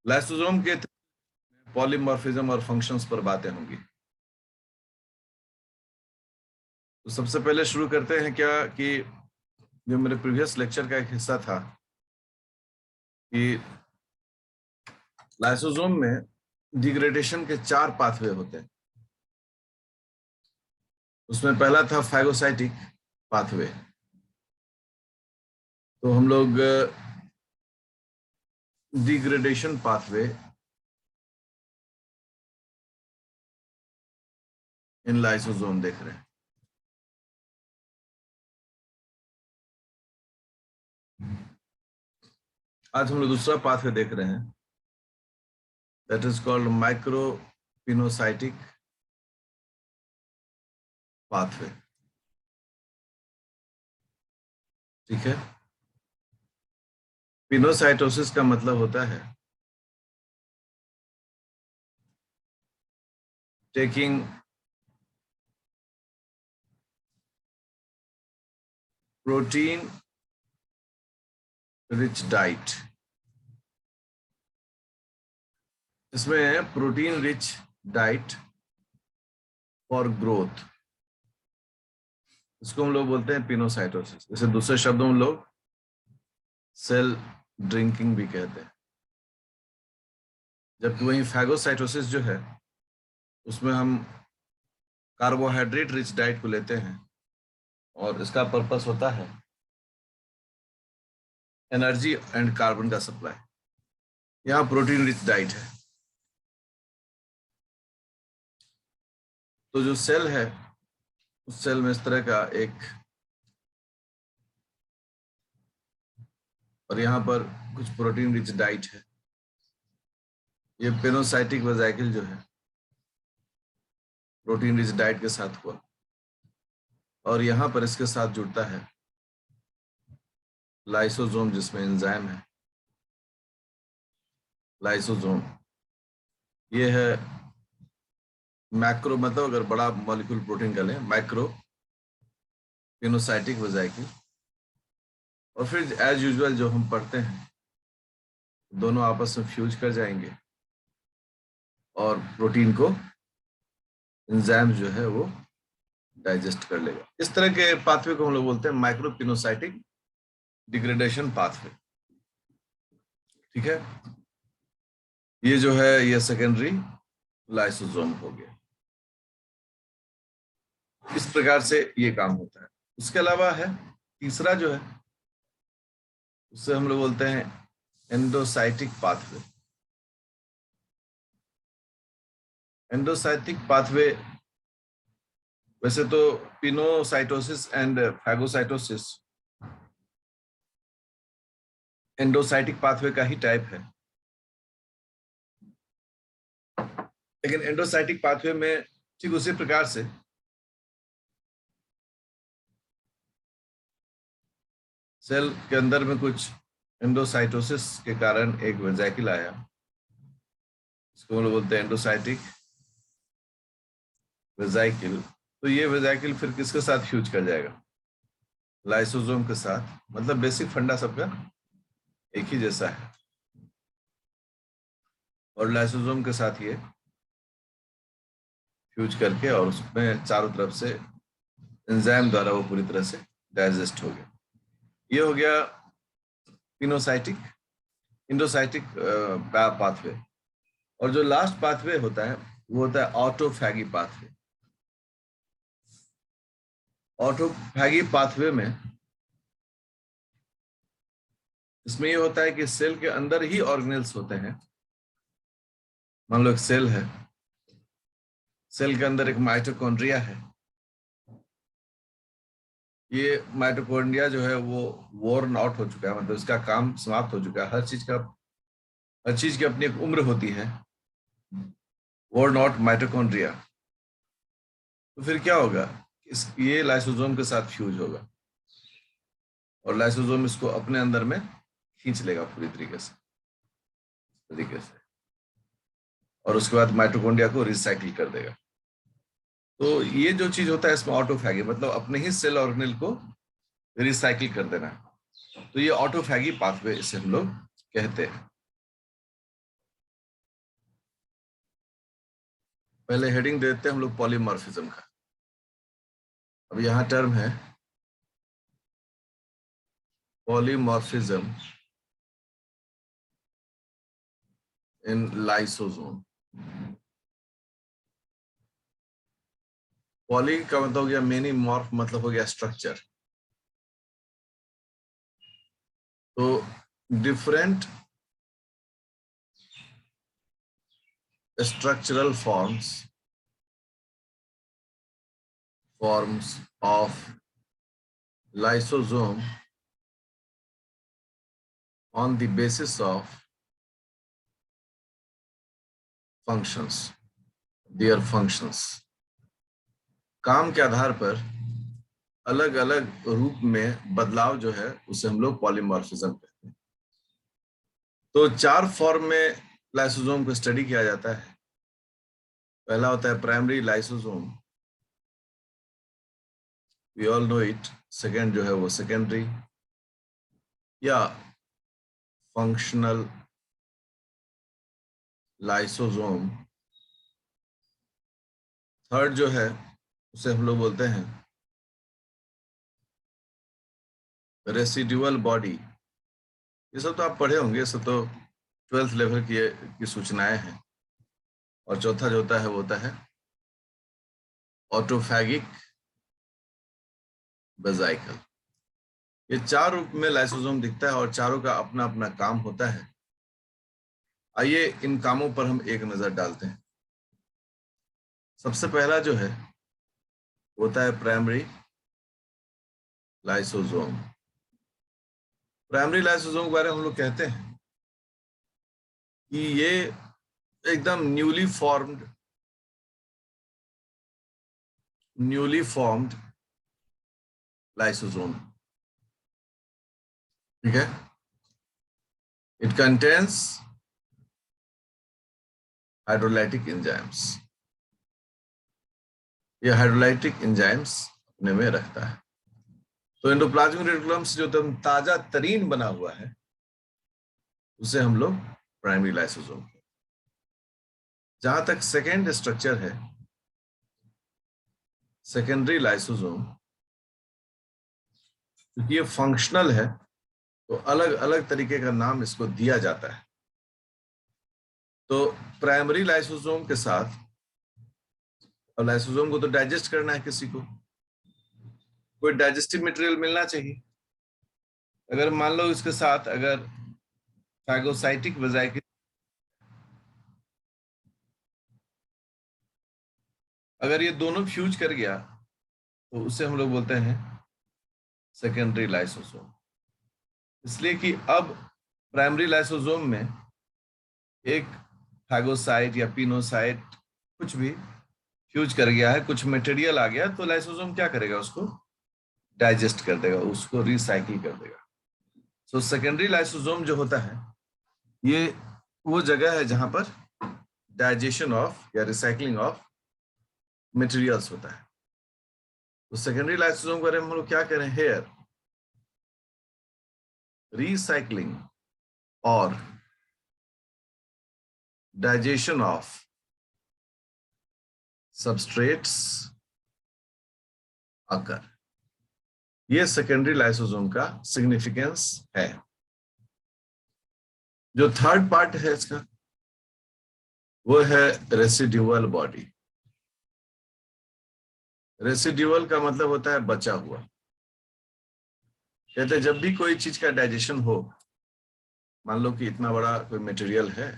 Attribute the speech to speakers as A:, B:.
A: Lysosome के polymorphism और functions पर बातें होंगी। तो सबसे पहले शुरू करते हैं क्या कि जो मेरे प्रीवियस लेक्चर का एक हिस्सा था कि लाइसोसोम में डिग्रेडेशन के 4 पाथवे होते हैं। उसमें पहला था फैगोसाइटिक पाथवे। तो हम लोग डिग्रेडेशन पाथवे इन लाइसोसोम देख रहे हैं। आज हम लोग दूसरा पाथवे देख रहे हैं, दैट इज कॉल्ड माइक्रोपिनोसाइटिक पाथवे। ठीक है। पिनोसाइटोसिस का मतलब होता है टेकिंग प्रोटीन रिच डाइट। इसमें protein rich diet for growth, इसको हम लोग बोलते हैं पिनोसाइटोसिस। जैसे दूसरे शब्दों में लोग सेल ड्रिंकिंग भी कहते हैं। जबकि वही फैगोसाइटोसिस जो है उसमें हम कार्बोहाइड्रेट रिच डाइट को लेते हैं और इसका पर्पस होता है एनर्जी एंड कार्बन का सप्लाई। यहाँ प्रोटीन रिच डाइट है। तो जो सेल है उस सेल में इस तरह का एक, और यहाँ पर कुछ प्रोटीन रिच डाइट है। ये पेनोसाइटिक वेजाइकल जो है प्रोटीन रिच डाइट के साथ हुआ, और यहाँ पर इसके साथ जुड़ता है लाइसोसोम जिसमें एंजाइम है। लाइसोसोम ये है मैक्रो, मतलब अगर बड़ा मॉलिक्यूल प्रोटीन का लें, माइक्रो पिनोसाइटिक वेजाइकल। और फिर एज यूजुअल जो हम पढ़ते हैं दोनों आपस में फ्यूज कर जाएंगे और प्रोटीन को एंजाइम जो है वो डाइजेस्ट कर लेगा। इस तरह के पाथवे को हम लोग बोलते हैं माइक्रो पिनोसाइटिक डिग्रेडेशन पाथवे। ठीक है। ये जो है ये सेकेंडरी लाइसोसोम हो गया। इस प्रकार से ये काम होता है। उसके अलावा है तीसरा जो है, उससे हम लोग बोलते हैं एंडोसाइटिक पाथवे। एंडोसाइटिक पाथवे वैसे तो पिनोसाइटोसिस एंड फैगोसाइटोसिस एंडोसाइटिक पाथवे का ही टाइप है, लेकिन एंडोसाइटिक पाथवे में ठीक उसी प्रकार से सेल के अंदर में कुछ एंडोसाइटोसिस के कारण एक वेजाइकल आया, इसको हम लोग बोलते हैं एंडोसाइटिक वेजाइकल। तो ये वेजाइकल फिर किसके साथ फ्यूज कर जाएगा? लाइसोसोम के साथ। मतलब बेसिक फंडा सबका एक ही जैसा है, और लाइसोसोम के साथ ये फ्यूज करके और उसमें चारों तरफ से एंजाइम द्वारा वो पूरी तरह से डाइजेस्ट हो गया। ये हो गया पिनोसाइटिक इंडोसाइटिक पाथवे। और जो लास्ट पाथवे होता है वो होता है ऑटोफैगी पाथवे। ऑटोफैगी पाथवे में इसमें ये होता है कि सेल के अंदर ही ऑर्गेनेल्स होते हैं। मान लो एक सेल है, सेल के अंदर एक माइटोकॉन्ड्रिया है। ये माइटोकॉन्ड्रिया जो है वो वोर्न आउट हो चुका है, मतलब इसका काम समाप्त हो चुका है। हर चीज की अपनी एक उम्र होती है, वोर्न आउट माइटोकॉन्ड्रिया। तो फिर क्या होगा? ये लाइसोसोम के साथ फ्यूज होगा और लाइसोसोम इसको अपने अंदर में खींच लेगा पूरी तरीके से, और उसके बाद माइटोकॉन्ड्रिया को रिसाइकिल कर देगा। तो ये जो चीज होता है इसमें ऑटोफैगी, मतलब अपने ही सेल ऑर्गेनेल को रिसाइकिल कर देना। तो ये ऑटोफैगी पाथवे इसे हम लोग कहते हैं। पहले हेडिंग देते हैं हम लोग पॉलीमॉर्फिज्म का। अब यहाँ टर्म है पॉलीमॉर्फिज्म इन लाइसोसोम। पॉली का मतलब हो गया मेनी, मॉर्फ मतलब हो गया स्ट्रक्चर। तो different structural forms of lysosome on the basis of functions, their functions। काम के आधार पर अलग अलग रूप में बदलाव जो है उसे हम लोग पॉलीमॉर्फिज्म कहते हैं। तो 4 फॉर्म में लाइसोसोम को स्टडी किया जाता है। पहला होता है primary lysosome, we all know it. Second जो है वो सेकेंडरी या फंक्शनल लाइसोसोम। थर्ड जो है उसे हम लोग बोलते हैं रेसिडुअल बॉडी। ये सब तो आप पढ़े होंगे, ये सब तो 12th लेवल की सूचनाएं हैं। और चौथा जो होता है वो होता है ऑटोफैगिक वेसिकल। ये 4 रूप में लाइसोसोम दिखता है और चारों का अपना अपना काम होता है। आइए इन कामों पर हम एक नजर डालते हैं। सबसे पहला जो है होता है प्राइमरी लाइसोसोम। प्राइमरी लाइसोसोम के बारे में हम लोग कहते हैं कि ये एकदम न्यूली फॉर्म्ड लाइसोसोम, ठीक है। It contains hydrolytic enzymes. ये हाइड्रोलाइटिक एंजाइम्स अपने में रखता है। तो एंडोप्लाज्मिक रेटिकुलम से जो एकदम ताजा तरीन बना हुआ है उसे हम लोग प्राइमरी लाइसोसोम कहते हैं। जहां तक सेकेंड स्ट्रक्चर है सेकेंडरी लाइसोसोम, क्योंकि ये फंक्शनल है तो अलग अलग तरीके का नाम इसको दिया जाता है। तो प्राइमरी लाइसोसोम के साथ, अब लाइसोसोम को तो डाइजेस्ट करना है किसी को, कोई डाइजेस्टिव मटेरियल मिलना चाहिए। अगर मान लो इसके साथ अगर फैगोसाइटिक वेसिकल, अगर ये दोनों फ्यूज कर गया तो उसे हम लोग बोलते हैं सेकेंडरी लाइसोसोम। इसलिए कि अब प्राइमरी लाइसोसोम में एक फैगोसाइट या पिनोसाइट कुछ भी फ्यूज कर गया है, कुछ मटेरियल आ गया, तो लाइसोसोम क्या करेगा, उसको डाइजेस्ट कर देगा, उसको रिसाइकिल कर देगा। सो सेकेंडरी लाइसोसोम जो होता है ये वो जगह है जहां पर डाइजेशन ऑफ या रिसाइकलिंग ऑफ मटेरियल्स होता है। तो सेकेंडरी लाइसोसोम के बारे में हम लोग क्या करें, हेयर रिसाइकलिंग और डाइजेशन ऑफ सबस्ट्रेट्स अकर। ये सेकेंडरी लाइसोसोम का सिग्निफिकेंस है। जो थर्ड पार्ट है इसका वो है रेसिड्यूअल बॉडी। रेसिड्यूअल का मतलब होता है बचा हुआ। कहते हैं जब भी कोई चीज का डाइजेशन हो, मान लो कि इतना बड़ा कोई मटेरियल है